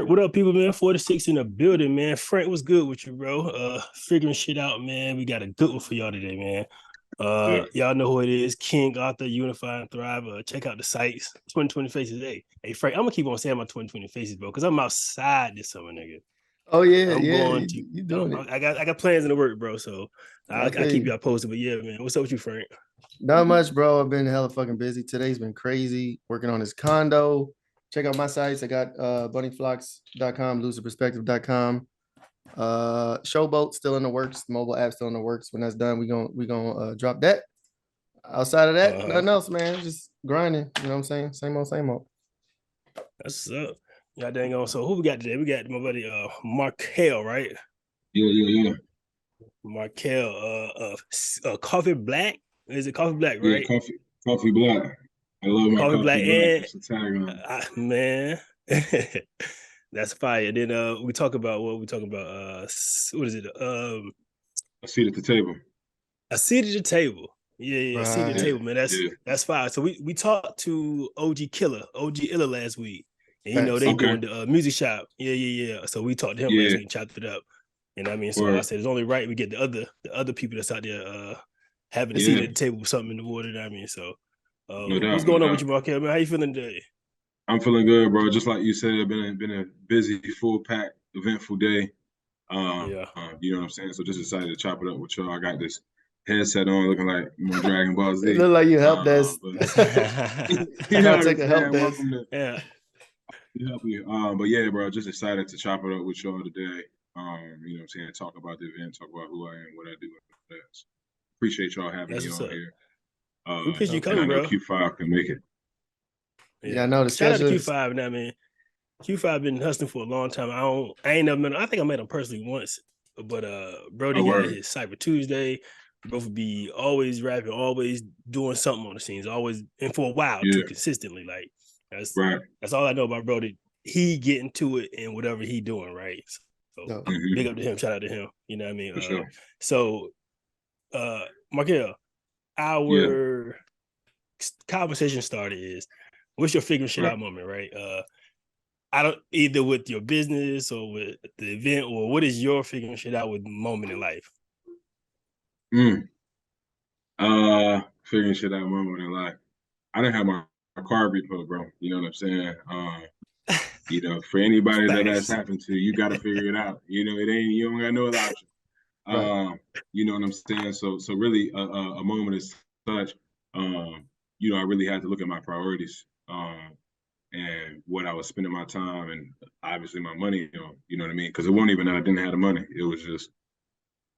What up, people, man? 46 in the building, man. Frank, what's good with you, bro? Figuring shit out, man. We got a good one for y'all today, man. Yeah. Y'all know who it is. King, Arthur, Unify, and Thrive. Check out the sites. 2020 Faces. Hey, Frank, I'm gonna keep on saying my 2020 Faces, bro, because I'm outside this summer, nigga. Oh yeah, I'm yeah. going to. You doing it? I got plans in the work, bro. So I keep Okay. y'all posted. But yeah, man, what's up with you, Frank? Not much, bro. I've been hella fucking busy. Today's been crazy. Working on this condo. Check out my sites. I got bunnyflocks.com, lucidperspective.com. Showboat still in the works. The mobile app still in the works. When that's done, we gonna drop that. Outside of that, Uh-huh. nothing else, man. Just grinding. You know what I'm saying? Same old, same old. That's up. Yeah, dang on. So who we got today? We got my buddy Marckel, right? Yeah. Marckel, Coffee Black. Is it Coffee Black, Yeah, right? coffee black. I love my Coffee Black and It's a tagline. man, that's fire. Then we talk about what we talking about. What is it? A seat at the table. A seat at the table. Yeah, a seat at the Right. table, man. That's fire. So we talked to OG Illa last week, and you know Facts. they Okay. doing the music shop. Yeah. So we talked to him last week and chopped it up. You know what I mean? So I Word. said it's only right we get the other people that's out there having a seat at the table with something in the water. You know what I mean? So No doubt. what's going on with you, Marckel, man? How you feeling today? I'm feeling good, bro. Just like you said, it's been a busy, full pack, eventful day. Yeah. You know what I'm saying? So just excited to chop it up with y'all. I got this headset on, looking like Dragon Ball Z. It look like you helped us. You know what I'm saying? Help desk. Welcome to help you. But yeah, bro, just excited to chop it up with y'all today. You know what I'm saying? Talk about the event, talk about who I am, what I do. Appreciate y'all having me on here. We appreciate you coming, I know bro. Q5 can make it. Yeah, I know the Shout out to schedule. Q5 now, man. Q5 been hustling for a long time. I ain't never met him. I think I met him personally once. But Brody got his Cyber Tuesday. Both would be always rapping, always doing something on the scenes, always, and for a while too, consistently. Like that's all I know about Brody. He getting to it and whatever he doing, right? So big up to him, shout out to him. You know what I mean? For sure. So Marckel, our conversation started is what's your figuring shit out moment, right? I don't either with your business or with the event, or what is your figuring shit out with moment in life? Figuring shit out moment in life. I didn't have my car repo, bro. You know what I'm saying? You know, for anybody that's happened to, you got to figure it out. You know, you don't got no other option. You know what I'm saying? So really, a moment as such. You know, I really had to look at my priorities. And what I was spending my time and obviously my money on, you know what I mean? Because it wasn't even that I didn't have the money; it was just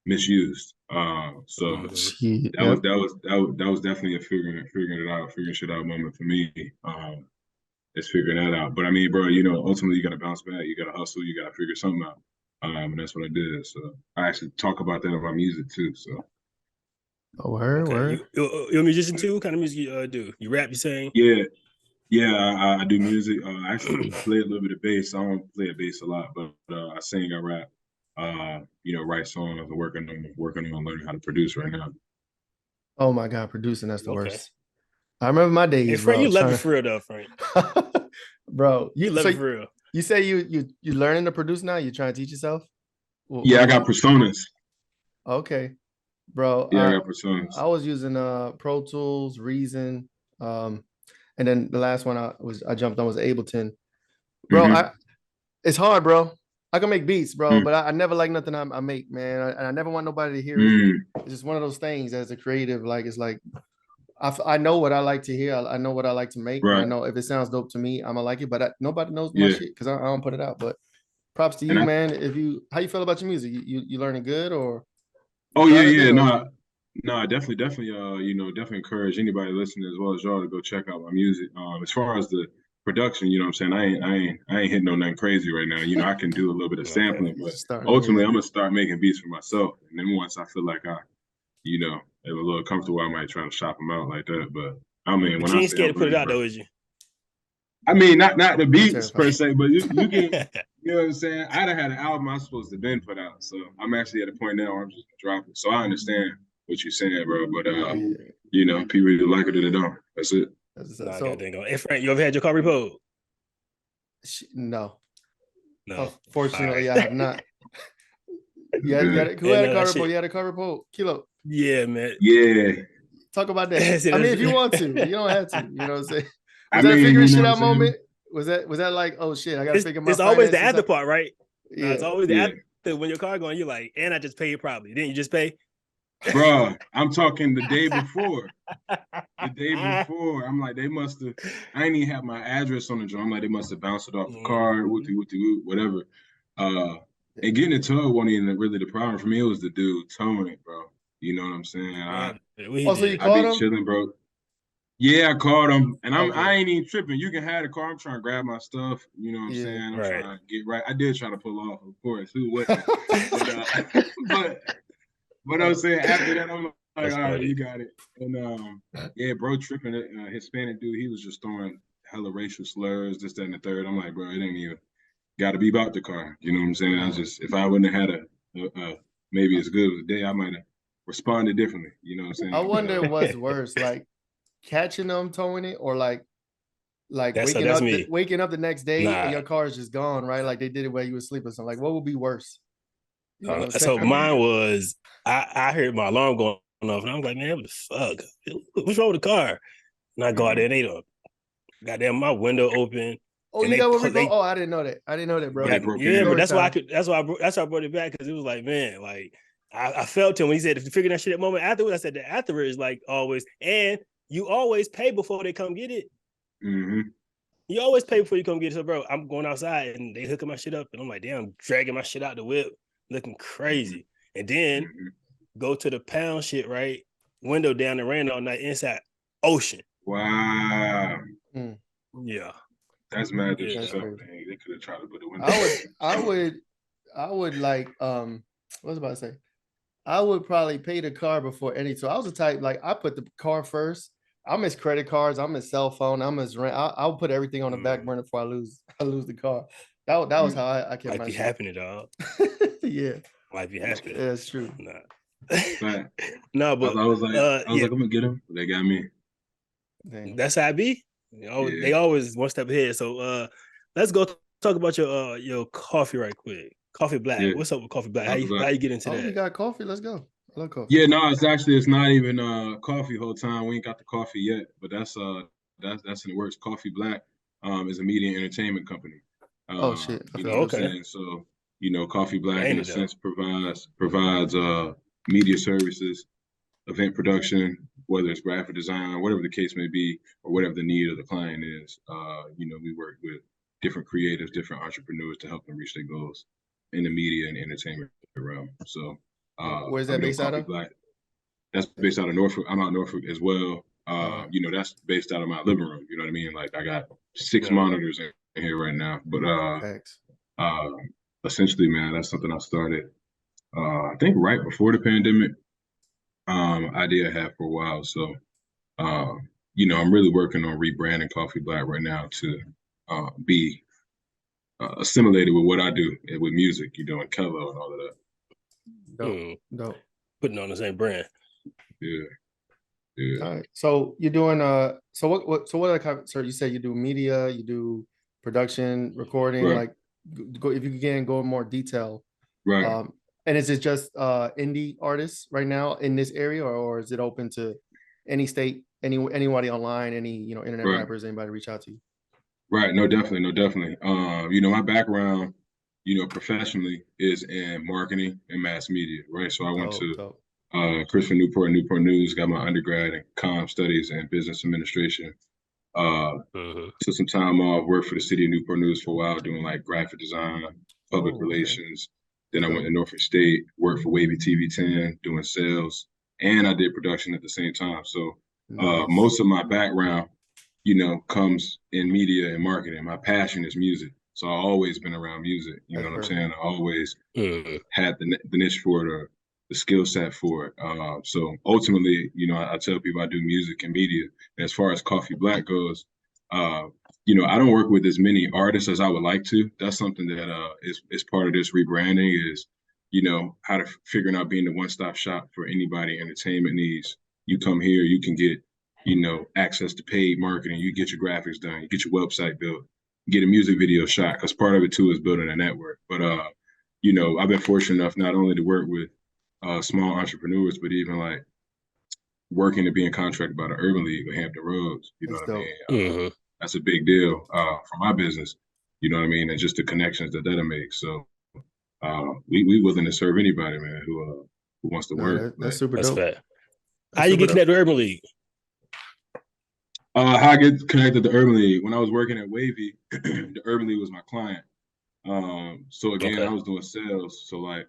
misused. So that was definitely a figuring shit out moment for me. It's figuring that out. But I mean, bro, you know, ultimately you got to bounce back. You got to hustle. You got to figure something out. And that's what I did. So I actually talk about that in my music too. So. Word. You're a musician too? What kind of music you do? You rap? You sing? Yeah, I do music. I actually play a little bit of bass. I don't play a bass a lot, but I sing, I rap. You know, write songs. I'm working on learning how to produce right now. Oh my God, producing, that's the worst. I remember my days, hey, Frank, bro. You love it for real though, Frank. Bro, you love it for real. You say you learning to produce now? You trying to teach yourself? I got personas. Okay. Bro, I got personas. I was using Pro Tools, Reason, and then the last one I jumped on was Ableton. Bro, it's hard, bro. I can make beats, bro, but I never like nothing I make, man. I never want nobody to hear it. It's just one of those things as a creative, like it's like I know what I like to hear. I know what I like to make. Right. I know if it sounds dope to me, I'm gonna like it. But nobody knows my shit because I don't put it out. But props to you, man. How you feel about your music? You learning good or? Oh yeah. No, definitely. You know, definitely encourage anybody listening as well as y'all to go check out my music. As far as the production, you know what I'm saying? I ain't hitting on nothing crazy right now. You know, I can do a little bit of sampling, but ultimately I'm gonna start making beats for myself. And then once I feel like you know, am a little comfortable, I might try to shop them out like that. But I mean, when you ain't scared to put it out though, is you? I mean, not the beats per se, but you can, you know what I'm saying? I done had an album I'm supposed to been put out. So I'm actually at a point now where I'm just gonna drop it. So I understand what you're saying, bro. But you know, people either like it or they don't. That's it. Hey Frank, you ever had your car repoed? No. No. Unfortunately, All right. I have not. Who had a car report? You had a car report, Kelo. Yeah, man. Yeah. Talk about that. I mean, if you want to, you don't have to. You know what I'm saying? Was that a figuring shit out moment? Was that like, oh shit, I gotta figure my? It's always the after part, right? Yeah, it's always the after when your car going. You're like, and I just paid probably. Didn't you just pay? Bro, I'm talking the day before. The day before, I'm like, they must have. I ain't even have my address on the joint. I'm like, they must have bounced it off the card, whatever. And getting it towed wasn't even really the problem for me. It was the dude towing it, bro. You know what I'm saying? So you called him? Chilling, bro. Yeah, I called him, and I ain't even tripping. You can have the car. I'm trying to grab my stuff. You know what I'm saying? I'm trying to get right. I did try to pull off, of course. Who wouldn't? but I'm saying after that, I'm like, all right, you got it. And yeah, bro, tripping. Hispanic dude, he was just throwing hella racial slurs, this, that, and the third. I'm like, bro, it ain't even got to be about the car. You know what I'm saying? I was just, if I wouldn't have had a maybe as good of a day, I might have responded differently. You know what I'm saying? I wonder what's worse, like catching them towing it, or like waking up the next day and your car is just gone, right? Like they did it while you were sleeping. So like, what would be worse? So mine was, I heard my alarm going off, and I was like, man, what the fuck? What's wrong with the car? And I go out there, and they don't. Goddamn, my window open. Oh, you got what we Oh, I didn't know that. I didn't know that, bro. Yeah, but that's why I brought it back, because it was like, man, like I felt him when he said, if you figure that shit at moment afterwards, I said the afterwards, like always, and you always pay before they come get it. Mm-hmm. You always pay before you come get it. So, bro, I'm going outside and they hooking my shit up, and I'm like, damn, I'm dragging my shit out the whip, looking crazy. And then go to the pound shit, right? Window down, and rain all night, inside ocean. Wow. Yeah. That's mad. They could have tried to put the window. I would like, what was I about to say? I would probably pay the car before any. So I was the type, like, I put the car first. I miss credit cards. I miss cell phone. I miss rent. I'll put everything on the back burner before I lose the car. That was how I kept my shit. Might be happening, dog. Yeah. Might be happening. Yeah, it's true. Nah. No, but I was like, I'm gonna get them. They got me. Dang. That's how I be. They always one step ahead. So let's go talk about your coffee right quick. Coffee Black. Yeah. What's up with Coffee Black? How you get into that? You got coffee? Let's go. I love coffee. Yeah, no, it's not even coffee whole time. We ain't got the coffee yet, but that's in the works. Coffee Black is a media and entertainment company. Oh shit. You know what I'm saying? So, Coffee Black in a sense provides media services, event production, whether it's graphic design, whatever the case may be, or whatever the need of the client is. We work with different creatives, different entrepreneurs to help them reach their goals in the media and entertainment realm. So where's that based out of? Black. That's based out of Norfolk. I'm out of Norfolk as well. That's based out of my living room. You know what I mean? Like I got 6 monitors in here right now. But essentially, man, that's something I started I think right before the pandemic. Idea I had for a while. So I'm really working on rebranding Coffee Black right now to be assimilated with what I do with music, and Kelo and all of that. Dope. Putting on the same brand. Yeah. All right. So you're doing what other kind of, sir? You say you do media, you do production, recording, right. Like if you can go in more detail. Right. And is it just indie artists right now in this area, or is it open to any state, anybody online, any internet rappers, anybody reach out to you? Right. No, definitely. My background, professionally is in marketing and mass media, right? So I went to Christopher Newport News, got my undergrad in comm studies and business administration. Took some time off, worked for the city of Newport News for a while, doing like graphic design, public relations. Then I went to Norfolk State, worked for Wavy TV 10, doing sales, and I did production at the same time. So most of my background, comes in media and marketing. My passion is music. So I've always been around music. You know what I'm saying? I always had the niche for it, or the skill set for it. So ultimately, I tell people I do music and media. And as far as Coffee Black goes, I don't work with as many artists as I would like to. That's something that is part of this rebranding is, how to figuring out being the one-stop shop for anybody entertainment needs. You come here, you can get, access to paid marketing. You get your graphics done, you get your website built, get a music video shot, because part of it too is building a network. But you know, I've been fortunate enough not only to work with small entrepreneurs, but even like working to be in contract by the Urban League of Hampton Roads. You know what I mean? That's a big deal for my business. You know what I mean? And just the connections that'll make. So we willing to serve anybody, man, who wants to work. That's super dope. Fair. How you get connected to Urban League? How I get connected to Urban League? When I was working at Wavy, the Urban League was my client. So again, I was doing sales. So like,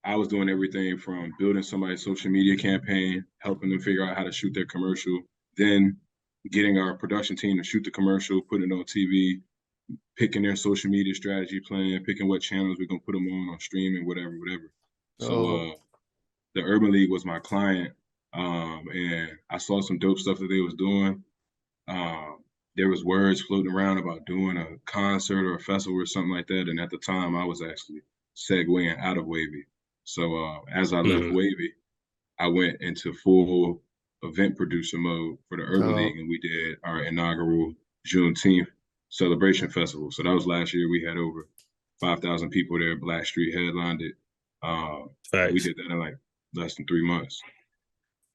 I was doing everything from building somebody's social media campaign, helping them figure out how to shoot their commercial, then getting our production team to shoot the commercial, putting it on TV, picking their social media strategy plan, picking what channels we're gonna put them on streaming, whatever. So the Urban League was my client, and I saw some dope stuff that they was doing. There was words floating around about doing a concert or a festival or something like that, and at the time I was actually segueing out of Wavy. So as I left Wavy, I went into full event producer mode for the Urban League, and we did our inaugural Juneteenth celebration festival. So that was last year. We had over 5,000 people there. Blackstreet headlined it. We did that in like less than 3 months.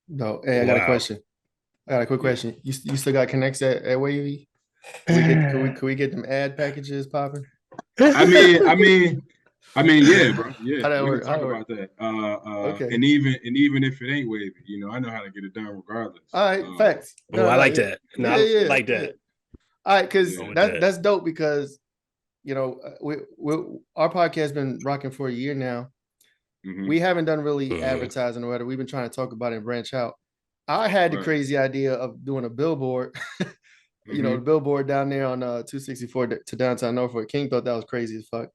No, hey, I got a question. I got a quick question. You still got connects at Wavy? Could we get them ad packages popping? I mean, yeah, bro. Yeah, how that we work? can talk about that. Okay. And even if it ain't Wavy, you know, I know how to get it done regardless. All right, facts. No, I like that. No, I like that. Yeah. All right, because that's dope, because you know we our podcast has been rocking for a year now. We haven't done really advertising or whatever. We've been trying to talk about it and branch out. I had the crazy idea of doing a billboard. You know, the billboard down there on 264 to downtown Norfolk. King thought that was crazy as fuck.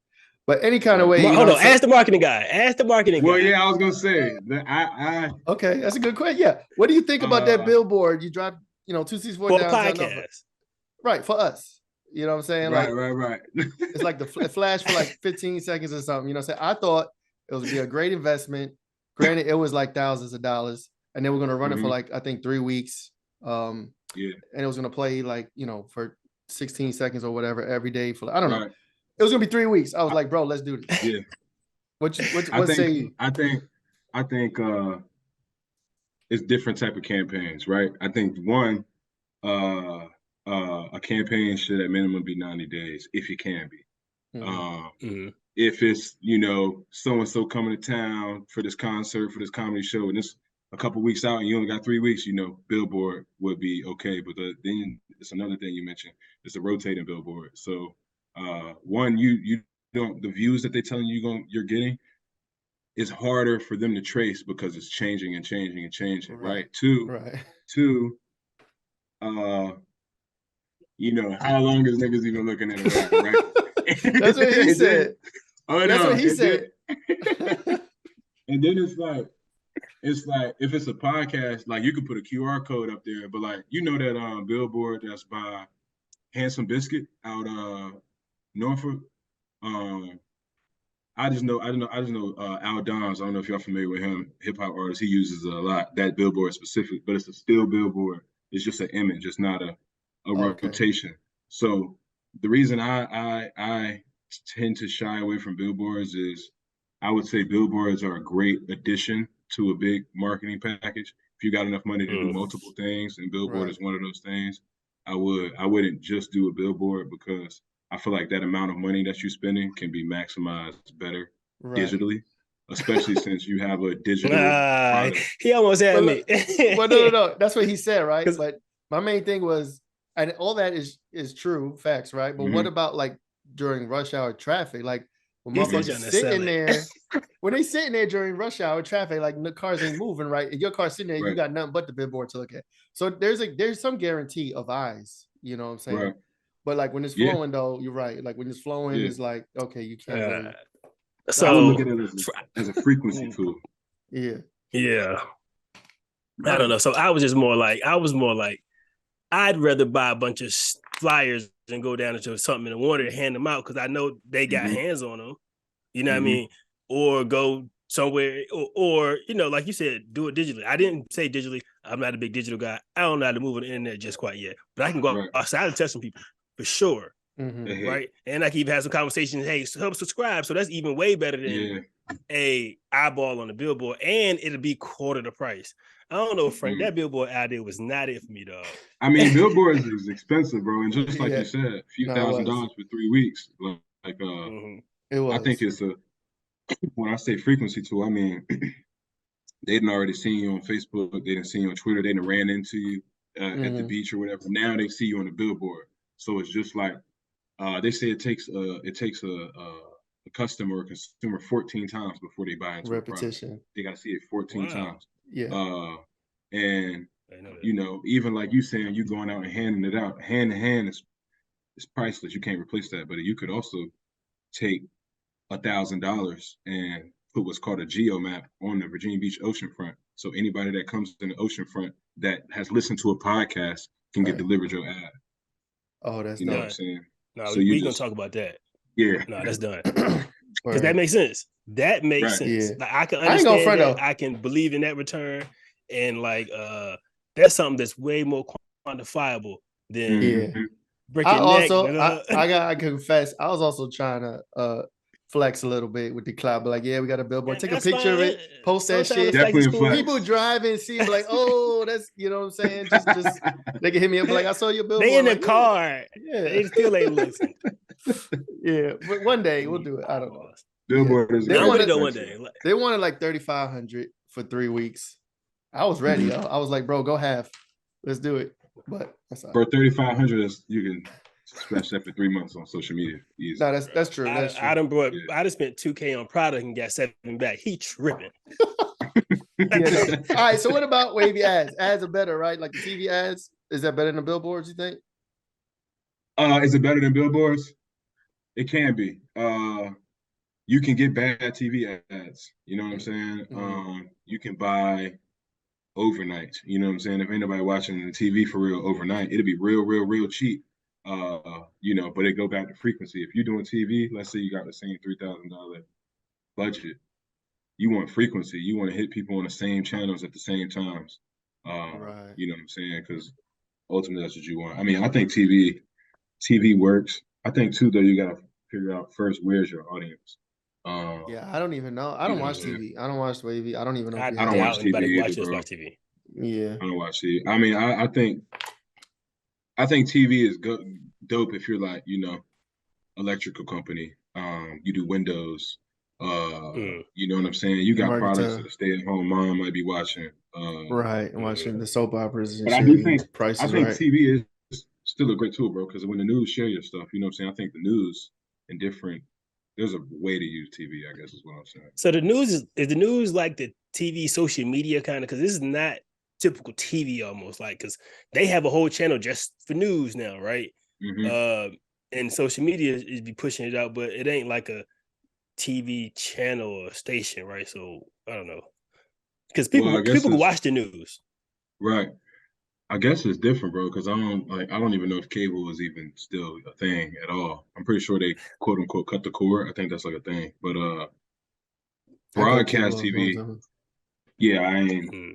But any kind of way, hold on. Ask the marketing guy. Well, yeah, I was gonna say that okay, that's a good question. Yeah, what do you think about that billboard? You drive, 264 for downtown a podcast, Norfolk. Right, for us. You know what I'm saying? Right. It's like the flash for like 15 seconds or something. You know what I'm saying? I thought it would be a great investment. Granted, it was like thousands of dollars, and they were gonna run it for like I think 3 weeks. And it was gonna play like for 16 seconds or whatever every day for I don't know. It was gonna be 3 weeks. I was like, bro, let's do this. Yeah. What say you? I think it's different type of campaigns, right? I think one, a campaign should at minimum be 90 days if it can be. If it's so and so coming to town for this concert, for this comedy show, and it's a couple weeks out and you only got 3 weeks, billboard would be okay. But then it's another thing you mentioned. It's a rotating billboard. So one, you don't, the views that they're telling you're getting, it's harder for them to trace because it's changing and changing and changing, right? Two, how long is niggas even looking at it, right? That's what he said. That's what he said. And then it's like if it's a podcast, like you could put a QR code up there, but like that billboard that's by Handsome Biscuit out Norfolk. I just know Al Dons. I don't know if y'all familiar with him, hip hop artist. He uses a lot that billboard specific, but it's a still billboard. It's just an image. It's not a rotation. So the reason I tend to shy away from billboards is I would say billboards are a great addition to a big marketing package. If you got enough money to do multiple things, and billboard is one of those things, I wouldn't just do a billboard, because I feel like that amount of money that you're spending can be maximized better digitally, especially since you have a digital product. He almost had me. Well, no. That's what he said, right? But my main thing was, and all that is true, facts, right? But what about like during rush hour traffic? Like when motherfuckers sitting there, when they sitting there during rush hour traffic, like the cars ain't moving, right? And your car's sitting there, you got nothing but the billboard to look at. So there's some guarantee of eyes, you know what I'm saying? Right. But like when it's flowing, though, you're right. Like when it's flowing, it's like, okay, you can't really. So I would look at it as a frequency tool. Yeah. I don't know. So I was more like, I'd rather buy a bunch of flyers than go down into something in the water and hand them out, because I know they got hands on them. You know what I mean? Or go somewhere, or like you said, do it digitally. I didn't say digitally. I'm not a big digital guy. I don't know how to move on the internet just quite yet, but I can go outside and test some people for sure. right? And I can even have some conversations. Hey, help subscribe. So that's even way better than a eyeball on the billboard, and it'll be quarter the price. I don't know, Frank. That billboard idea was not it for me, dog. I mean, billboards is expensive, bro, and just like you said, a few $1,000s for 3 weeks. Like, it was. I think it's when I say frequency too, I mean they didn't already seen you on Facebook, they didn't see you on Twitter, they didn't ran into you at the beach or whatever. Now they see you on the billboard, so it's just like they say it takes a customer or consumer 14 times before they buy into repetition. A product. They got to see it 14 times. Yeah. And you know, even like you saying, you going out and handing it out hand to hand is priceless. You can't replace that. But you could also take $1,000 and put what's called a geo map on the Virginia Beach oceanfront. So anybody that comes in the oceanfront that has listened to a podcast can get delivered your ad. Oh, that's you know what I'm saying. No, so we're gonna talk about that. Yeah. No, that's done. Because that makes sense. That makes sense. Yeah. Like I can understand that. I can believe in that return. And like that's something that's way more quantifiable than breaking neck. I gotta confess, I was also trying to flex a little bit with the cloud, but like, we got a billboard. Take a picture of it, post that shit. People driving, see, like, oh, that's, you know what I'm saying? Just they can hit me up like, I saw your billboard. They in the car. They still ain't listening. But one day we'll do it. I don't know. Billboard is I want to go one day. They wanted like $3,500 for 3 weeks. I was ready. I was like, bro, go half. Let's do it. But that's all. For $3,500, you can splash that for 3 months on social media. Easy. No, that's true. That's true. I done spent $2,000 on product and got 7 back. He tripping. All right. So what about wavy ads? Ads are better, right? Like the TV ads. Is that better than billboards, you think? Is it better than billboards? It can be. You can get bad TV ads. You know what I'm saying? You can buy overnight. You know what I'm saying? If ain't nobody watching the TV for real overnight, it'll be real cheap. You know, but it go back to frequency. If you're doing TV, let's say you got the same $3,000 budget, you want frequency. You want to hit people on the same channels at the same times. Right. You know what I'm saying? Because ultimately that's what you want. I mean, I think TV works. I think too, though, you gotta figure out first where's your audience. I don't even know. I don't watch TV. I don't watch wavy. I don't even know. I don't watch TV. Watch TV. Yeah, I don't watch TV. I mean, I think TV is dope if you're like, you know, electrical company. You do windows. You know what I'm saying? You got products that a stay-at-home mom might be watching. Right, and watching the soap operas. And but shit, I do think TV is still a great tool, bro. Because when the news share your stuff, you know what I'm saying? I think the news and there's a way to use TV, I guess is what I'm saying. So the news is the news like the TV social media kind of, because this is not typical TV almost, like, because they have a whole channel just for news now, right? And social media is be pushing it out, but it ain't like a TV channel or station, right? So I don't know, because people can watch the news, right? I guess it's different, bro, because I don't even know if cable is even still a thing at all. I'm pretty sure they quote unquote cut the cord. I think that's like a thing. But broadcast TV,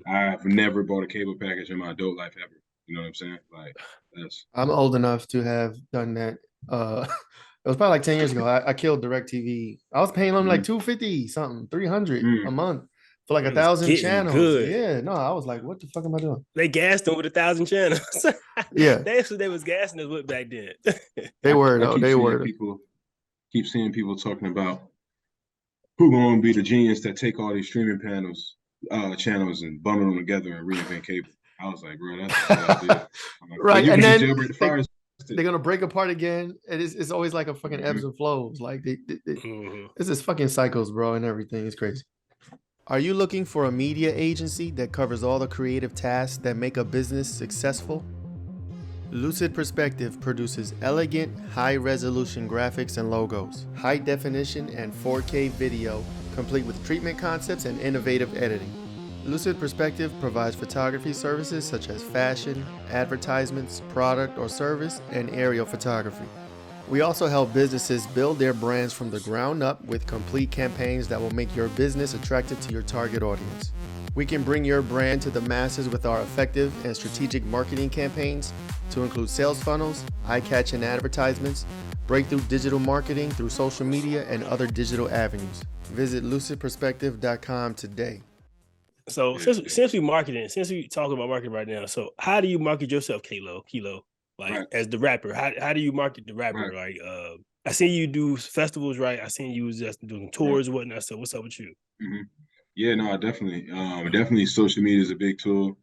I've never bought a cable package in my adult life ever. You know what I'm saying? Like I'm old enough to have done that. It was probably like 10 years ago. I killed DirecTV. I was paying them like $250 something, $300 a month. For like 1,000 channels. Good. Yeah, no, I was like, what the fuck am I doing? They gassed them with 1,000 channels. Yeah. That's what they was gassing us with back then. They were, though. They were. Keep seeing people talking about who gonna be the genius that take all these streaming channels and bundle them together and reinvent cable. I was like, bro, that's a good idea. Like, right. And then they're gonna break apart again. And it's always like a fucking ebbs and flows. Like this is fucking cycles, bro, and everything. It's crazy. Are you looking for a media agency that covers all the creative tasks that make a business successful? Lucid Perspective produces elegant, high-resolution graphics and logos, high-definition and 4K video, complete with treatment concepts and innovative editing. Lucid Perspective provides photography services such as fashion, advertisements, product or service, and aerial photography. We also help businesses build their brands from the ground up with complete campaigns that will make your business attractive to your target audience. We can bring your brand to the masses with our effective and strategic marketing campaigns to include sales funnels, eye-catching advertisements, breakthrough digital marketing through social media, and other digital avenues. Visit lucidperspective.com today. So since we talking about marketing right now, so how do you market yourself, Kelo? Like as the rapper, how do you market the rapper? Right. Like I seen you do festivals, right? I seen you was just doing tours and whatnot. So what's up with you? Mm-hmm. Yeah, no, definitely social media is a big tool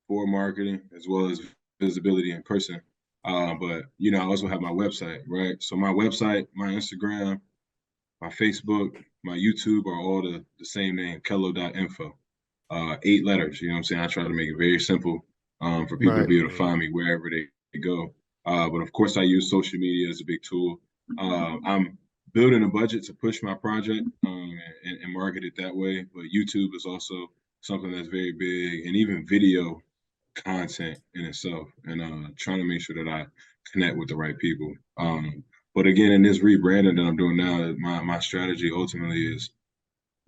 for marketing as well as visibility in person. But I also have my website, right? So my website, my Instagram, my Facebook, my YouTube are all the same name, kelo.info. 8 letters, you know what I'm saying? I try to make it very simple for people to be able to find me wherever they go. But of course, I use social media as a big tool. I'm building a budget to push my project and market it that way. But YouTube is also something that's very big, and even video content in itself, and trying to make sure that I connect with the right people. But again, in this rebranding that I'm doing now, my strategy ultimately is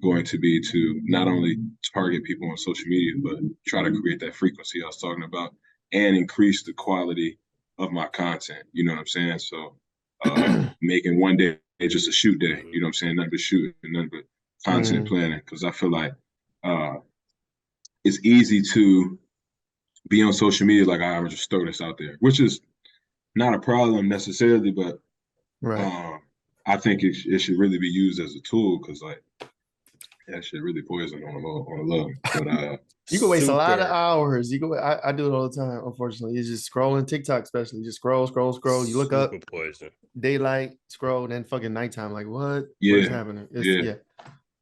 going to be to not only target people on social media, but try to create that frequency I was talking about and increase the quality of my content. You know what I'm saying? So making one day just a shoot day, you know what I'm saying? Nothing but shooting, nothing but content planning. Because I feel like it's easy to be on social media like I would just throw this out there, which is not a problem necessarily, but I think it should really be used as a tool, because like that shit really poison on a low. But you can waste a lot of hours. I do it all the time, unfortunately. It's just scrolling TikTok, especially. Just scroll. You look up, daylight, scroll, and then fucking nighttime. Like, what? Yeah. What is happening?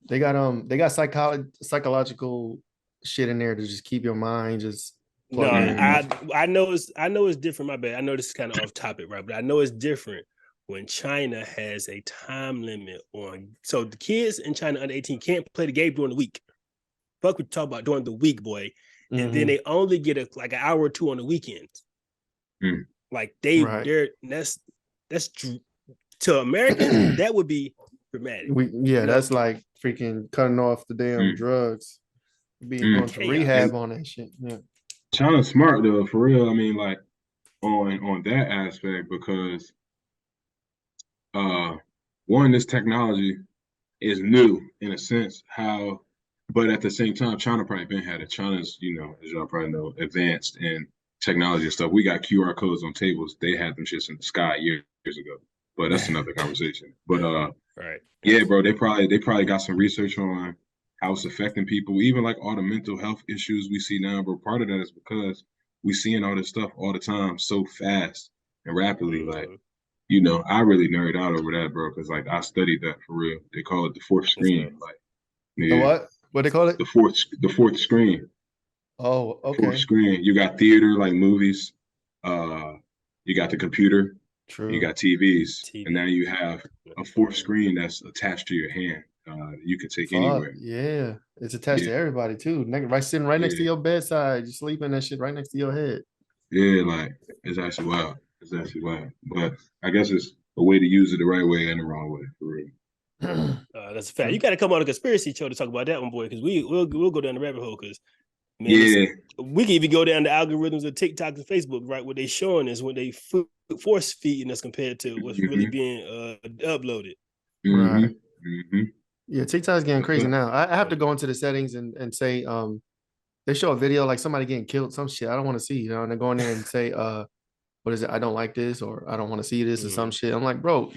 They got psychological shit in there to just keep your mind just plugged in. I know it's different. My bad. I know this is kind of off topic, right? But I know it's different when China has a time limit on. So the kids in China under 18 can't play the game during the week. Fuck, we talk about during the week, boy. And then they only get like an hour or two on the weekends. Like that's to Americans, that would be dramatic. That's like freaking cutting off the damn drugs. Going to rehab on that shit. Yeah. China's smart though, for real. I mean, like on that aspect, because one, this technology is new in a sense, but at the same time, China probably been had it. China's, as y'all probably know, advanced in technology and stuff. We got QR codes on tables. They had them shits in the sky years ago, but that's another conversation. But yeah, bro, they probably got some research on how it's affecting people, even like all the mental health issues we see now. But part of that is because we seeing all this stuff all the time so fast and rapidly. Like, I really nerd out over that, bro, because like I studied that for real. They call it the fourth screen. Like, the what? What they call it? The fourth screen. Oh, okay. Fourth screen. You got theater, like movies. You got the computer. True. You got TVs, and now you have a fourth screen that's attached to your hand. You can take anywhere. Yeah, it's attached to everybody too. Sitting right next to your bedside, you sleeping that shit right next to your head. Yeah, like it's actually wild. But I guess it's a way to use it the right way and the wrong way, for real. That's a fact. You got to come on a conspiracy show to talk about that one, boy, because we'll go down the rabbit hole. Because we can even go down the algorithms of TikTok and Facebook, right? What they showing us when they force feeding us compared to what's really being uploaded. Right. Yeah, TikTok's getting crazy now. I have to go into the settings and say they show a video like somebody getting killed, some shit I don't want to see, and they go in there and say what is it? I don't like this, or I don't want to see this, or some shit. I'm like, bro,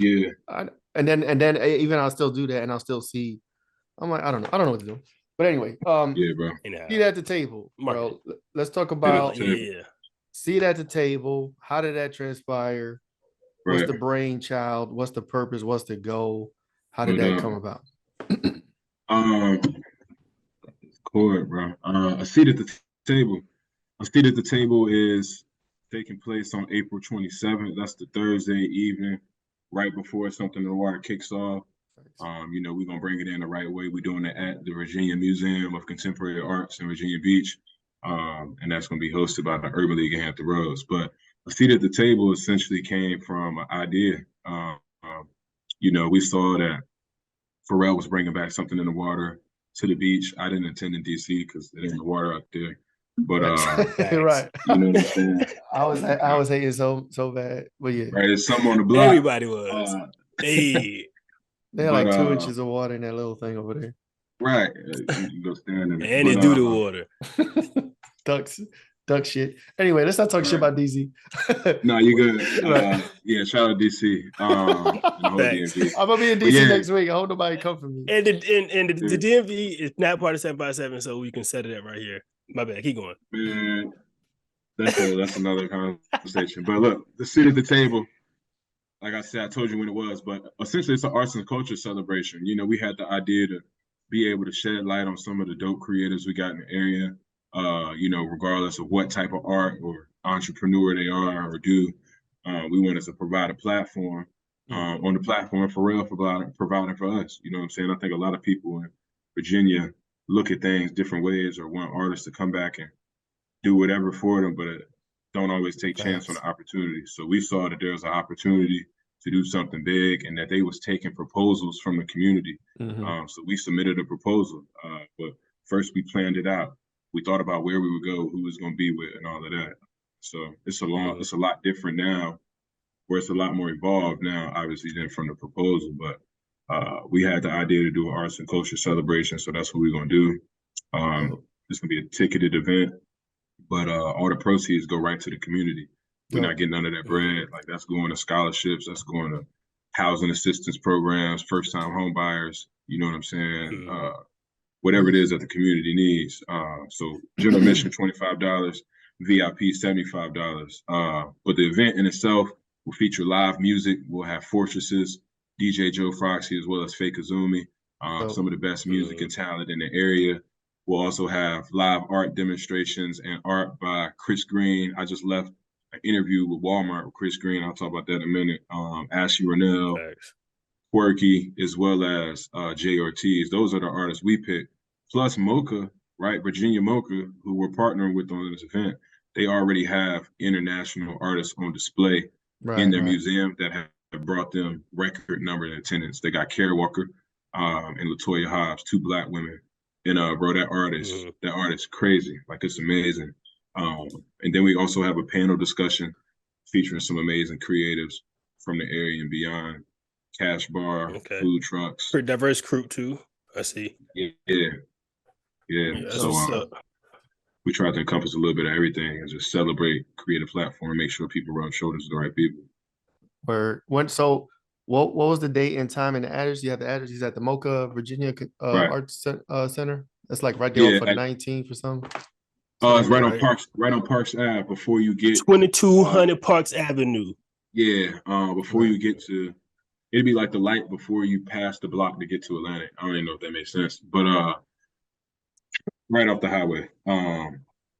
and then even I'll still do that, and I'll still see. I'm like, I don't know what to do. But anyway, bro. Seat at the table, bro. Let's talk about seat at the table. How did that transpire? What's the brainchild? What's the purpose? What's the goal? How did that come about? Cool, bro. A seat at the table. A seat at the table is taking place on April 27th. That's the Thursday evening, right before Something in the Water kicks off. We're gonna bring it in the right way. We're doing it at the Virginia Museum of Contemporary Arts in Virginia Beach, and that's gonna be hosted by the Urban League of Hampton Roads. But a seat at the table essentially came from an idea. We saw that Pharrell was bringing back Something in the Water. to the beach. I didn't attend in DC because it ain't the water out there. But right, you know what I'm saying? I was hating so bad. But yeah, right, there's some on the block. Everybody was. Hey. They had like 2 inches of water in that little thing over there. Right. You can go stand in it. And it's due to water. Duck shit. Anyway, let's not talk shit about DC. No, you good. Right. Yeah, shout out DC. I'm gonna be in DC next week. I hope nobody come for me. And the DMV is not part of 757, so we can set it up right here. My bad. Keep going. Man, that's another conversation. But look, the seat at the table. Like I said, I told you when it was, but essentially it's an arts and culture celebration. You know, we had the idea to be able to shed light on some of the dope creators we got in the area, you know, regardless of what type of art or entrepreneur they are or do. We wanted to provide a platform on the platform for real, providing for us. You know what I'm saying? I think a lot of people in Virginia look at things different ways or want artists to come back and do whatever for them, but don't always take chance on the opportunity. So we saw that there was an opportunity to do something big and that they was taking proposals from the community. So we submitted a proposal, but first we planned it out. We thought about where we would go, who was going to be with and all of that. So it's a lot different now, where it's a lot more evolved now, obviously, than from the proposal. But we had the idea to do an arts and culture celebration. So that's what we're going to do. It's going to be a ticketed event, but all the proceeds go right to the community. We're not getting none of that bread. Like, that's going to scholarships, that's going to housing assistance programs, first-time home buyers, you know what I'm saying? Whatever it is that the community needs. So general admission, $25, VIP, $75. But the event in itself will feature live music. We'll have Fortresses, DJ Joe Foxy, as well as Fake Azumi, some of the best music and talent in the area. We'll also have live art demonstrations and art by Chris Green. I just left an interview with Walmart with Chris Green. I'll talk about that in a minute. Ashley Rennell, Quirky, as well as Jay Ortiz. Those are the artists we picked. Plus Mocha, right? Virginia Mocha, who we're partnering with on this event. They already have international artists on display in their museum that have brought them record number in attendance. They got Kara Walker and LaToya Hobbs, 2 Black women. And bro, that artist crazy. Like, it's amazing. And then we also have a panel discussion featuring some amazing creatives from the area and beyond. Cash bar, food trucks. Pretty diverse group too, I see. Yeah. So we try to encompass a little bit of everything and just celebrate, create a platform, make sure people rub shoulders with the right people. So what was the date and time and the address? You have the address. He's at the Mocha, Virginia Arts Center. That's like right there for 19th or something. It's right on Parks Ave before you get 2200 Parks Avenue. Yeah, before you get to, it'd be like the light before you pass the block to get to Atlantic. I don't even know if that makes sense, but right off the highway.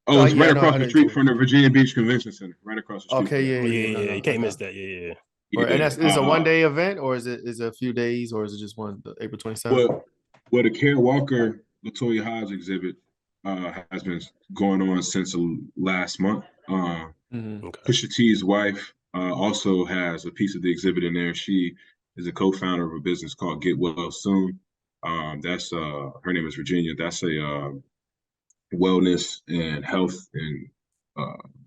It's right across the street from the Virginia Beach Convention Center. Right across the street. Okay, yeah. You can't miss that. Yeah. And is a one-day event, or is it a few days, or is it just April 27th? Well, the Kara Walker, LaToya Hobbs exhibit has been going on since last month. Pusha T's wife also has a piece of the exhibit in there. She is a co-founder of a business called Get Well Soon. That's her name is Virginia. That's a wellness and health and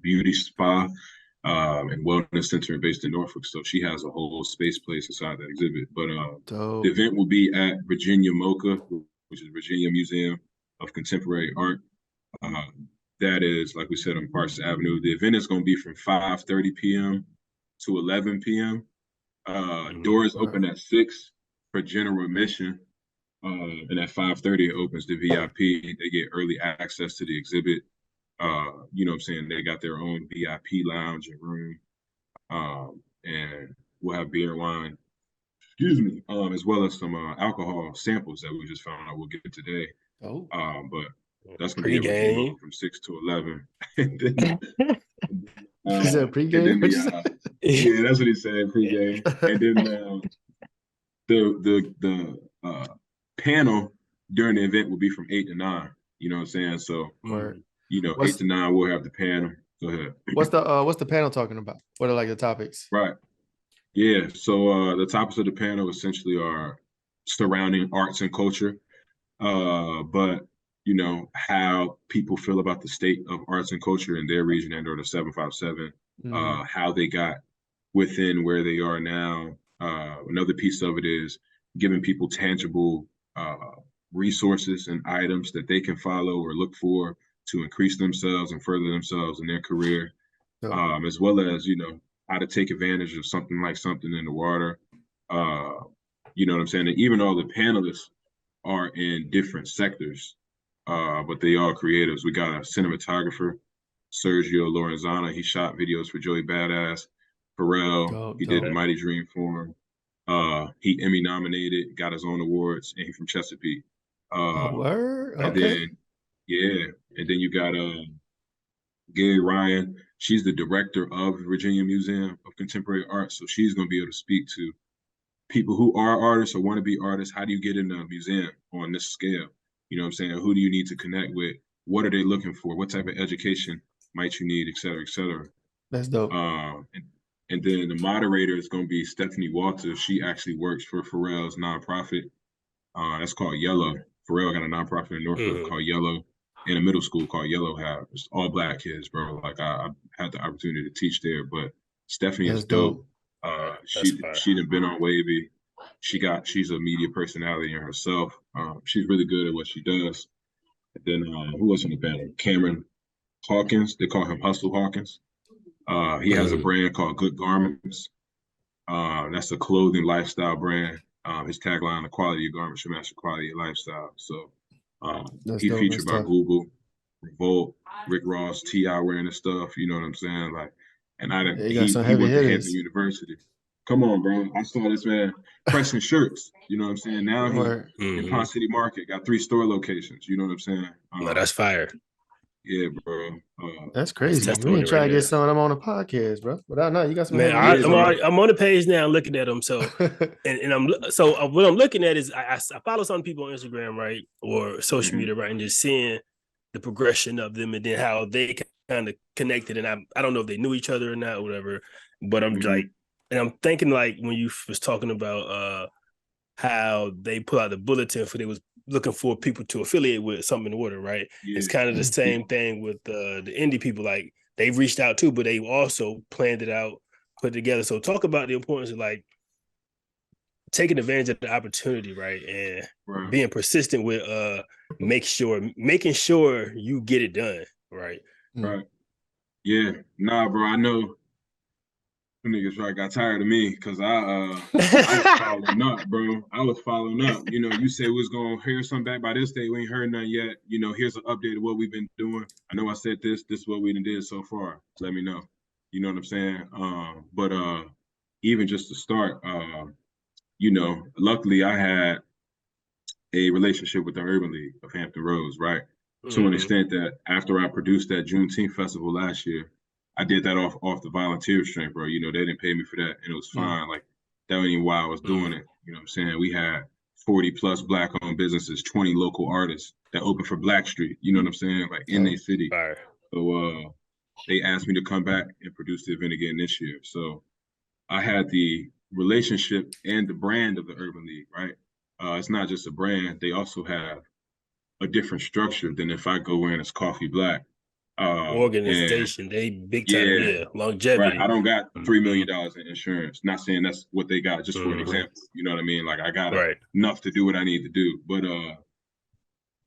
beauty spa and wellness center based in Norfolk. So she has a whole space place inside that exhibit. But the event will be at Virginia MoCA, which is Virginia Museum of Contemporary Art. That is, like we said, on Parks Avenue. The event is going to be from 5:30 p.m. to 11 p.m. Doors open at 6 for general admission. And at 5:30, it opens to VIP. They get early access to the exhibit. You know what I'm saying? They got their own VIP lounge and room. And we'll have beer and wine, as well as some alcohol samples that we just found out we'll get today. But that's going to be from 6 to 11. He said pregame? Yeah, that's what he said, pregame. And then the panel during the event will be from 8 to 9. You know what I'm saying? So, 8 to 9, we'll have the panel. Go ahead. What's the panel talking about? What are like the topics? Right. Yeah. So the topics of the panel essentially are surrounding arts and culture. But you know how people feel about the state of arts and culture in their region and or the 757, how they got within where they are now. Another piece of it is giving people tangible resources and items that they can follow or look for to increase themselves and further themselves in their career, as well as, you know, how to take advantage of something like something in the water. You know what I'm saying? And even all the panelists are in different sectors, but they are creatives. We got a cinematographer, Sergio Lorenzana. He shot videos for Joey Badass. Pharrell, he did the Mighty Dream for him. He Emmy nominated, got his own awards, and he's from Chesapeake. Word? And then, and then you got Gary Ryan. She's the director of Virginia Museum of Contemporary Art, so she's going to be able to speak to people who are artists or want to be artists. How do you get in a museum on this scale? You know what I'm saying? Who do you need to connect with? What are they looking for? What type of education might you need, et cetera, et cetera? That's dope. And then the moderator is going to be Stephanie Walters. She actually works for Pharrell's nonprofit. That's called Yellow. Pharrell got a nonprofit in Norfolk called Yellow, in a middle school called Yellow House. It's all Black kids, bro. Like I had the opportunity to teach there, but Stephanie is dope. She done been on Wavy. She's a media personality in herself. She's really good at what she does. And then who else in the band? Cameron Hawkins. They call him Hustle Hawkins. He has a brand called Good Garments. That's a clothing lifestyle brand. His tagline: "The quality of garments should match the quality of lifestyle." So he's featured by Google, Revolt, Rick Ross, T.I. wearing his stuff. You know what I'm saying? Like, and he went to Hampton University. Come on, bro. I saw this man pressing shirts. You know what I'm saying? Now he in Ponce City Market, got 3 store locations. You know what I'm saying? No, that's fire. Yeah, bro. That's crazy. We ain't trying to get some of them on the podcast, bro. But I know you got some. Man, I'm on the page now looking at them. So, what I'm looking at is I follow some people on Instagram, right, or social media, right, and just seeing the progression of them and then how they kind of connected. And I don't know if they knew each other or not, or whatever. But I'm like, and I'm thinking like when you was talking about how they put out the bulletin for they was looking for people to affiliate with something in the water, right? Yeah. It's kind of the same thing with the indie people. Like they've reached out too, but they also planned it out, put it together. So talk about the importance of like taking advantage of the opportunity, right? And being persistent with making sure you get it done, right? Right. Yeah. Nah, bro, I know niggas probably got tired of me because I was following up, bro. I was following up. You know, you said we was gonna hear something back by this day. We ain't heard nothing yet. You know, here's an update of what we've been doing. I know I said this is what we did so far. Let me know. You know what I'm saying? But even just to start, you know, luckily I had a relationship with the Urban League of Hampton Roads, right? To an extent that after I produced that Juneteenth festival last year, I did that off the volunteer strength, bro. You know, they didn't pay me for that, and it was fine. Like, that wasn't even why I was doing it. You know what I'm saying? We had 40 plus Black-owned businesses, 20 local artists that opened for Blackstreet. You know what I'm saying? Like, in their city. So they asked me to come back and produce the event again this year. So I had the relationship and the brand of the Urban League, right? It's not just a brand. They also have a different structure than if I go in as Coffee Black. Organization, they big time, longevity. Right. I don't got $3 million in insurance. Not saying that's what they got, just for an example. You know what I mean? Like I got enough to do what I need to do. But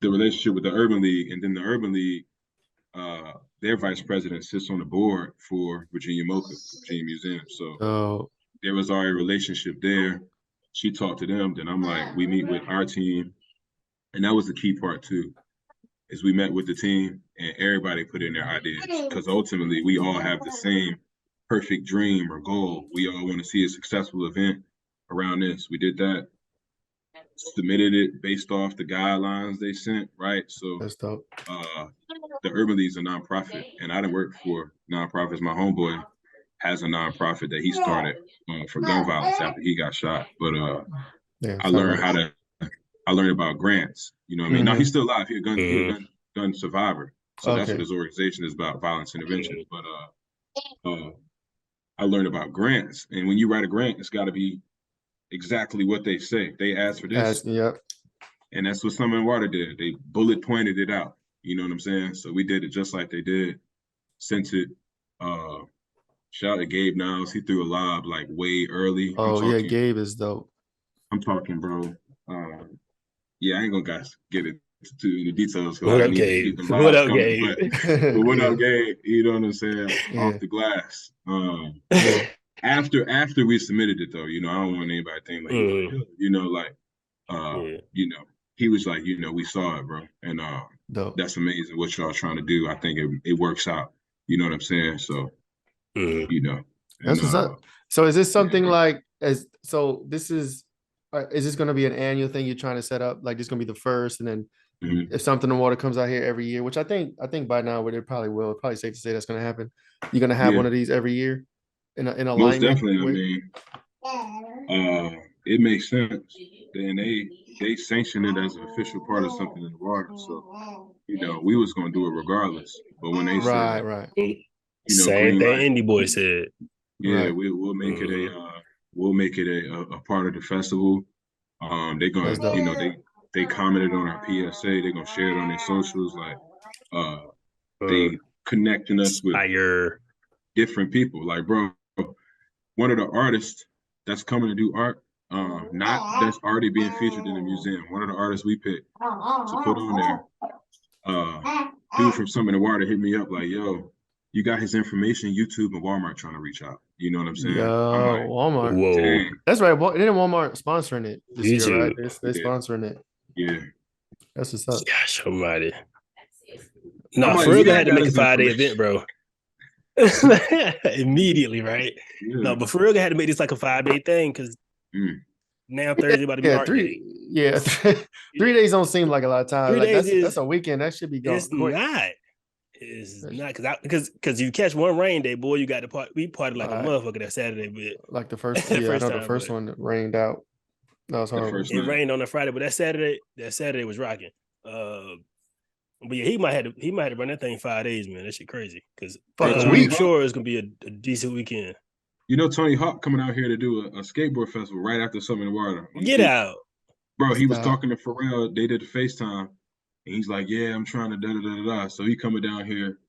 the relationship with the Urban League, and then the Urban League, their vice president sits on the board for Virginia MoCA, Virginia Museum. So there was already a relationship there. She talked to them, then I'm like, we meet with our team. And that was the key part too, is we met with the team and everybody put in their ideas, because ultimately we all have the same perfect dream or goal. We all want to see a successful event around this. We did that, submitted it based off the guidelines they sent, right? So that's dope. The Urban League's a nonprofit, and I didn't work for nonprofits. My homeboy has a nonprofit that he started for gun violence after he got shot. But I learned about grants. You know what I mean? Now he's still alive. He's a gun survivor. So that's what his organization is about, violence intervention. But I learned about grants. And when you write a grant, it's got to be exactly what they say. They ask for this. And that's what Summer and Water did. They bullet pointed it out. You know what I'm saying? So we did it just like they did. Sent it. Shout out to Gabe Niles. He threw a lob like way early. Oh yeah, Gabe is dope. I'm talking, bro. Yeah, I ain't gonna guys get it to the details. What up, Gabe? What up, Gabe? But what up, Gabe? You know what I'm saying? Yeah. Off the glass. After we submitted it though, you know, I don't want anybody to think like, you know, like, you know, he was like, you know, we saw it, bro, and that's amazing what y'all trying to do. I think it works out. You know what I'm saying? So, you know, that's what's up. So is this something like this is this going to be an annual thing you're trying to set up? Like this going to be the first, and then if Something in the Water comes out here every year, which I think by now it probably will. It's probably safe to say that's going to happen. You're going to have one of these every year in alignment. Most definitely. I mean, it makes sense. Then they sanction it as an official part of Something in the Water. So, you know, we was going to do it regardless. But when they said, you know, same thing Indie Boy said. Yeah, we'll make it we'll make it a part of the festival. They're gonna, you know, they commented on our PSA. They're gonna share it on their socials. Like, they connecting us with different people. Like, bro, one of the artists that's coming to do art, not that's already being featured in the museum. One of the artists we picked to put on there, dude from Something in the Water hit me up like, yo, you got his information. YouTube and Walmart trying to reach out. You know what I'm saying? Yo, Walmart. Whoa. Dang. That's right. Didn't Walmart sponsoring it this year, right? They're sponsoring it. Yeah. That's what's up. Gosh almighty. No, for real, they had to make a 5-day event, bro. Immediately, right? Yeah. No, but for real, they had to make this like a 5-day thing because now Thursday about to be art day. Yeah, 3 days don't seem like a lot of time. 3 days that's a weekend. That should be gone. It's quick. It's not because you catch one rain day, boy. You got to we partied like a motherfucker that Saturday, but like the first, the first one rained out. That was horrible. It rained on a Friday, but that Saturday was rocking. But yeah, he might have to run that thing 5 days, man. That shit crazy. Because I'm sure it's gonna be a decent weekend. You know, Tony Hawk coming out here to do a skateboard festival right after Something in the Water. Get out, bro. He was talking to Pharrell. They did a FaceTime. And he's like, yeah, I'm trying to da-da-da-da-da. So he coming down here,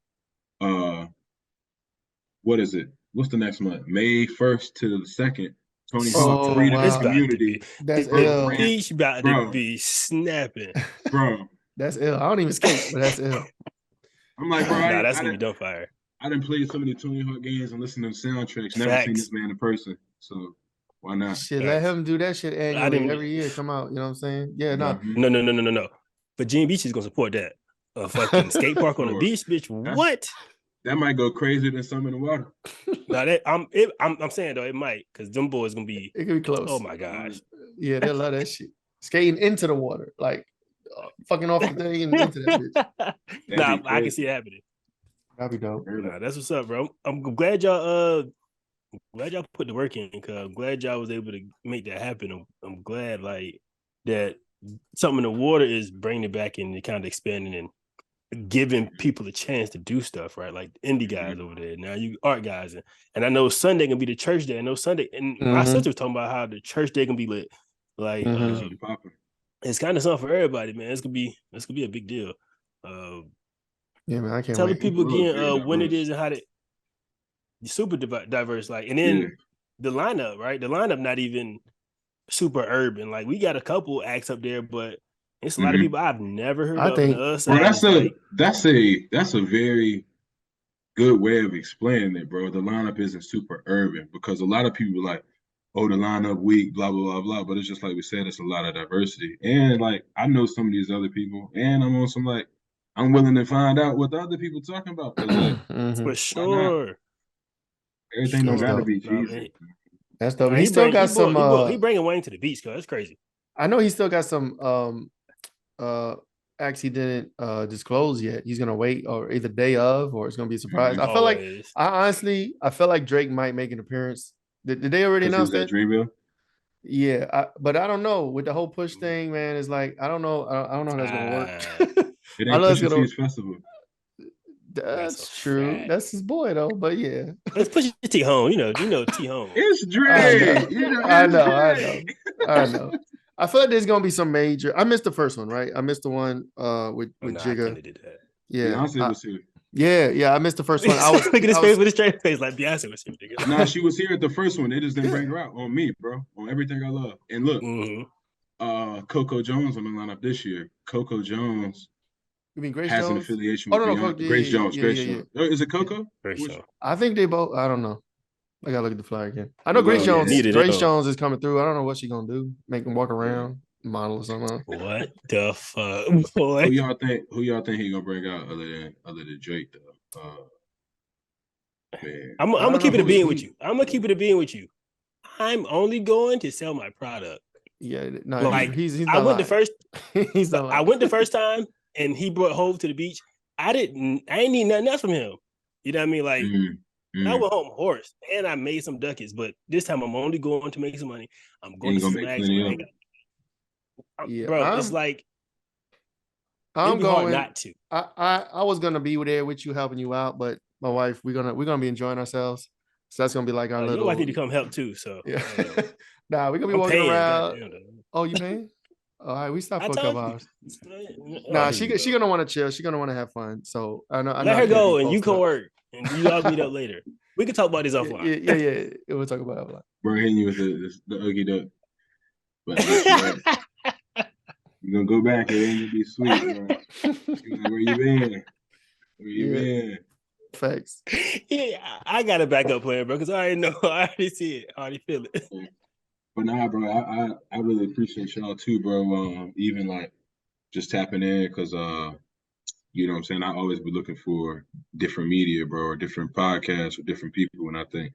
what is it? What's the next month? May 1st to the 2nd. Tony Hawk Freedom Community. That's ill. He's about to be snapping. Bro. That's ill. I don't even skate, but that's ill. I'm like, bro, that's going to be dumb fire. I done played so many Tony Hawk games and listened to soundtracks. Never seen this man in person. So why not? Shit, let him do that shit annually every year. Come out. You know what I'm saying? Yeah, No. Virginia Beach is gonna support that. A fucking skate park on the beach, bitch. What? That might go crazier than Something in the Water. No, I'm saying though it might, because them boys gonna be. It could be close. Oh my gosh. Yeah, they love that shit. Skating into the water, like fucking off the thing and into that bitch. Nah, I can see it happening. That'd be dope. Nah, that's what's up, bro. I'm glad y'all put the work in, because I'm glad y'all was able to make that happen. I'm glad like that. Something in the Water is bringing it back and kind of expanding and giving people a chance to do stuff, right? Like indie guys over there. Now you art guys. And I know Sunday gonna be the church day. I know Sunday, and my sister was talking about how the church day can be lit. Like it's kind of something for everybody, man. It's gonna be a big deal. Yeah, man, I can't tell wait. the people again when it is and how to super diverse. Like, and then the lineup, right? The lineup not even super urban. Like, we got a couple acts up there, but it's a lot of people I've never heard of. Well, that's a very good way of explaining it, bro. The lineup isn't super urban, because a lot of people are like, oh, the lineup weak, blah blah blah blah. But it's just like we said, it's a lot of diversity. And like, I know some of these other people, and I'm on some like, I'm willing to find out what the other people talking about. Like, for sure. Everything don't gotta be cheesy. That's dope. He still got some. He bringing Wayne to the beach, cause that's crazy. I know he still got some acts he didn't disclose yet. He's gonna wait, or either day of, or it's gonna be a surprise. I feel like I felt like Drake might make an appearance. Did they already announce that? Dreamville? Yeah, but I don't know. With the whole push thing, man, it's like I don't know. I don't know how that's gonna work. It ain't Pusha T's festival. That's true. Fact. That's his boy though. But yeah, let's push T home. You know T home. It's Drake. I know. I feel like there's gonna be some major. I missed the first one, right? I missed the one with Jigga. I did that. Yeah, Beyonce was here. Yeah, I missed the first one. I was look at his face with a straight face, like Beyonce was here. Nah, she was here at the first one. They just didn't bring her out on me, bro. On everything I love. And look, Coco Jones on the lineup this year. Coco Jones. You mean Grace has Jones? an affiliation with Beyonce. Grace Jones. Is it Coco? I think they both. I don't know. I gotta look at the flyer again. I know Grace Jones. Grace Jones is coming through. I don't know what she's gonna do. Make him walk around, model or something. What the fuck, boy? Who y'all think he gonna bring out other than Drake though? Man. I'm gonna keep it a being with you. I'm gonna keep it a being with you. I'm only going to sell my product. Yeah, no, like he's I went the first. I went the first time, and he brought Hove to the beach. I ain't need nothing else from him. You know what I mean? Like. I went home horse and I made some ducats, but this time I'm only going to make some money. I'm going to snag some. Bro, it's like I'm going not to. I was gonna be there with you, helping you out, but my wife, we're gonna be enjoying ourselves. So that's gonna be like our little. Your wife need to come help too. So yeah. Nah, we're gonna be walking around. Oh, you paying? All right, we stopped for a couple hours. Nah, she gonna want to chill. She gonna want to have fun. So I know. Let her go, and you can work, and you all meet up later. We can talk about this offline. Yeah. We'll talk about it offline. Bro, hitting you with the Oogie Duck. But you're gonna go back and it ain't gonna be sweet, bro. Where you been? Where you been? Facts. Yeah, I got a backup plan, bro, because I already know. I already see it. I already feel it. But nah, bro, I really appreciate y'all too, bro. Even like just tapping in, because you know what I'm saying, I always be looking for different media, bro, or different podcasts or different people, and I think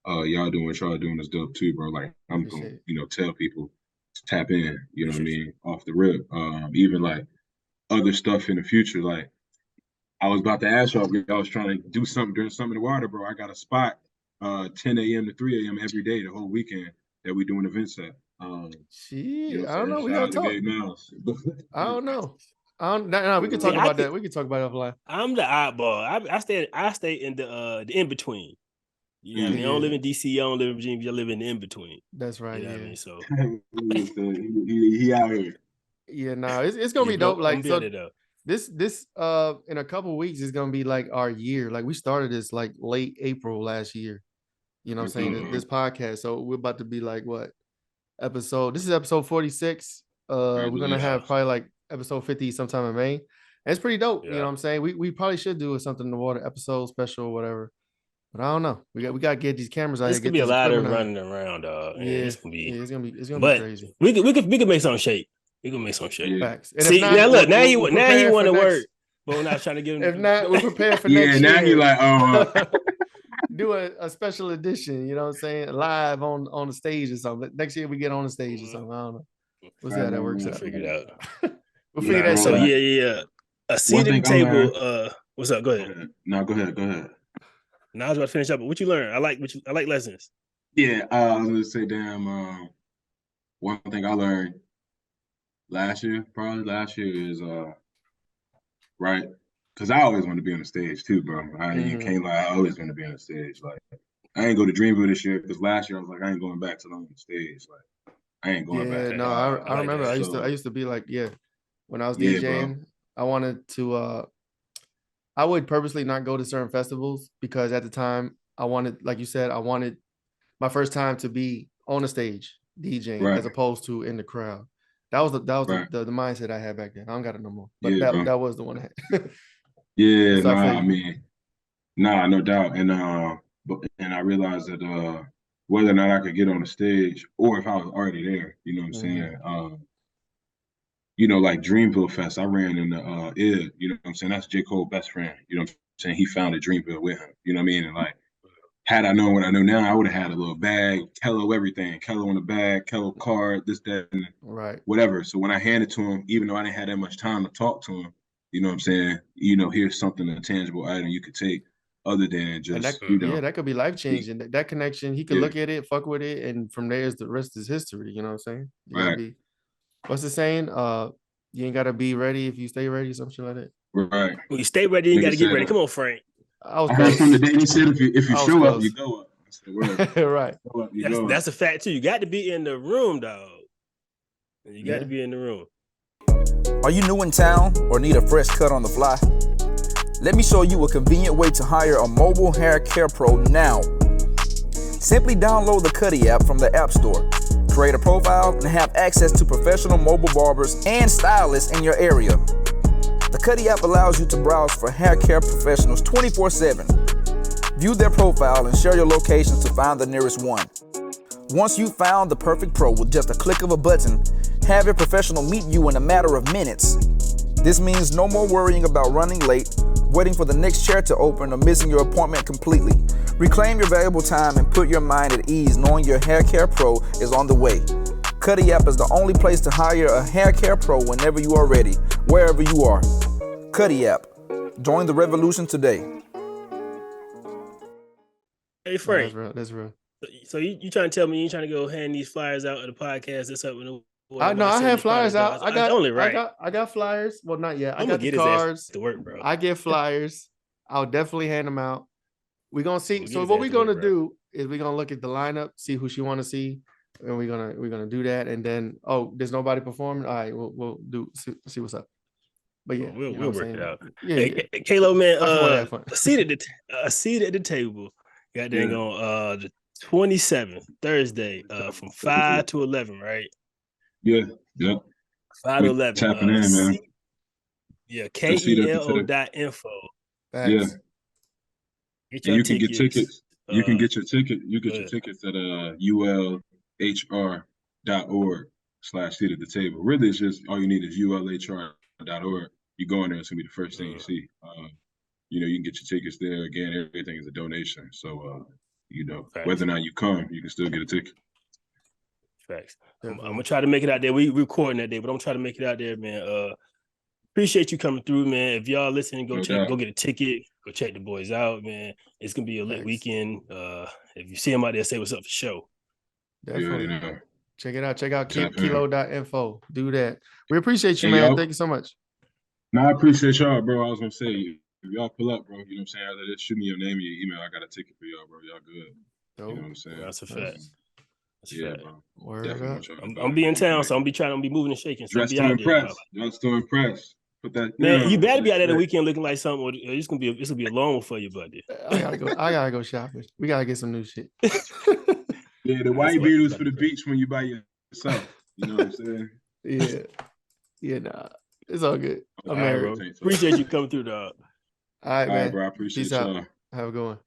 y'all doing what y'all doing is dope too, bro. Like I'm gonna, tell people to tap in, you know what I mean, off the rip. Even like other stuff in the future. Like I was about to ask y'all, I was trying to do something during Something in the Water, bro. I got a spot 10 a.m. to 3 a.m. every day, the whole weekend that we doing events at. I don't know. We gotta talk. I don't know. No, we can talk about that. We can talk about it offline. I'm the oddball. I stay in the in between. You know what I mean? I don't live in DC. I don't live in Virginia. I live in the in between. That's right. You know what I mean? So he out here. Yeah, no, it's gonna be dope. Like so, this in a couple of weeks is gonna be like our year. Like we started this like late April last year. You know what I'm saying? This podcast. So we're about to be like what episode? This is episode 46. We're gonna have probably like episode 50 sometime in May. And it's pretty dope. Yeah. You know what I'm saying? We probably should do Something in the Water episode special or whatever. But I don't know. We got to get these cameras out. It's gonna be a lot of running around, dog. Yeah, it's gonna be crazy. We could make some shape. We can make some shape. Facts. See, not, now look, now you want to work, but we're not trying to give him. If not, we're prepared for next year. Yeah, now you like, do a special edition, you know what I'm saying? Live on the stage or something. Next year we get on the stage or something. I don't know. We'll see how that works out. Figure it out. We'll figure that out. So yeah. A seating table. What's up? Go ahead. No, go ahead. Now I was about to finish up, but what you learn? I like lessons. Yeah, I was gonna say, one thing I learned last year is right, because I always want to be on the stage too, bro. You can't lie, I always want to be on the stage. Like I ain't go to Dreamville this year because last year I was like, I ain't going back to the stage. Like I ain't going back. Yeah, no, I remember. I used to be like, when I was DJing, I wanted to. I would purposely not go to certain festivals because at the time I wanted, like you said, I wanted my first time to be on the stage DJing as opposed to in the crowd. That was the mindset I had back then. I don't got it no more. But that was the one I had. Yeah, so no doubt. And I realized that whether or not I could get on the stage or if I was already there, you know what I'm saying? Like Dreamville Fest, I ran in the ID, you know what I'm saying? That's J. Cole's best friend, you know what I'm saying? He founded Dreamville with him, you know what I mean? And like, had I known what I know now, I would have had a little bag, Kelo everything, Kelo on the bag, Kelo card, this, that, and whatever. So when I handed to him, even though I didn't have that much time to talk to him, you know what I'm saying? Here's something, a tangible item you could take other than just, that could be life-changing. That connection, he could look at it, fuck with it, and from there, the rest is history, you know what I'm saying? What's the saying? You ain't gotta be ready if you stay ready, something like that. Right. When you stay ready, you gotta get ready. Come on, Frank. I heard from the day he said if you show up, you go up. Right. That's a fact too. You got to be in the room, dog. You got to be in the room. Are you new in town or need a fresh cut on the fly? Let me show you a convenient way to hire a mobile hair care pro now. Simply download the Cuddy app from the App Store. Create a profile and have access to professional mobile barbers and stylists in your area. The Cuddy app allows you to browse for hair care professionals 24/7. View their profile and share your locations to find the nearest one. Once you've found the perfect pro with just a click of a button, have a professional meet you in a matter of minutes. This means no more worrying about running late, waiting for the next chair to open, or missing your appointment completely. Reclaim your valuable time and put your mind at ease knowing your hair care pro is on the way. Cuddy app is the only place to hire a hair care pro whenever you are ready, wherever you are. Cuddy app. Join the revolution today. Hey, Frank. That's real. So you trying to tell me you trying to go hand these flyers out of the podcast or something? I have flyers out. I got flyers. Well, not yet. I got the cards to work, bro. I get flyers. I'll definitely hand them out. We're gonna see. So what we're gonna do is we're gonna look at the lineup, see who she want to see, and we're gonna do that. And then there's nobody performing. All right, we'll see what's up. But yeah, we'll work it out. Yeah, hey, Kelo, man, a seat at the table. Got dang on the 27th, Thursday, from 5 to 11, right? Yeah. 5 to 11. Tapping in, man. Yeah, KELO.info. Yeah. You can get tickets. You can get your ticket. You get your tickets at ulhr.org/seat at the table. Really, it's just all you need is ulhr.org. You go in there, it's gonna be the first thing you see. You can get your tickets there. Again, everything is a donation. So whether or not you come, you can still get a ticket. Facts. I'm gonna try to make it out there. We recording that day, but I'm gonna try to make it out there, man. Appreciate you coming through, man. If y'all listening, go get a ticket. Go check the boys out, man. It's gonna be a lit weekend. If you see them out there, say what's up for show. Definitely. Check it out. Check out kelo.info. Do that. We appreciate you, man. Thank you so much. No, I appreciate y'all, bro. I was gonna say, if y'all pull up, bro, you know what I'm saying? After this, shoot me your name and your email. I got a ticket for y'all, bro. Y'all good. You know what I'm saying? That's a fact. Bro. I'm be in town, so I'm gonna be moving and shaking. So Just to impress. Just to impress. Put that, man, you better be out there the weekend looking like something, or it's gonna be a long one for you, buddy. I gotta go shopping. We gotta get some new shit. Yeah, the white beard was for the beach when you by yourself. You know what I'm saying? Yeah, nah. It's all good. I'm married, bro. Appreciate you coming through, dog. All right, man. Bro. I appreciate y'all. Have a good one.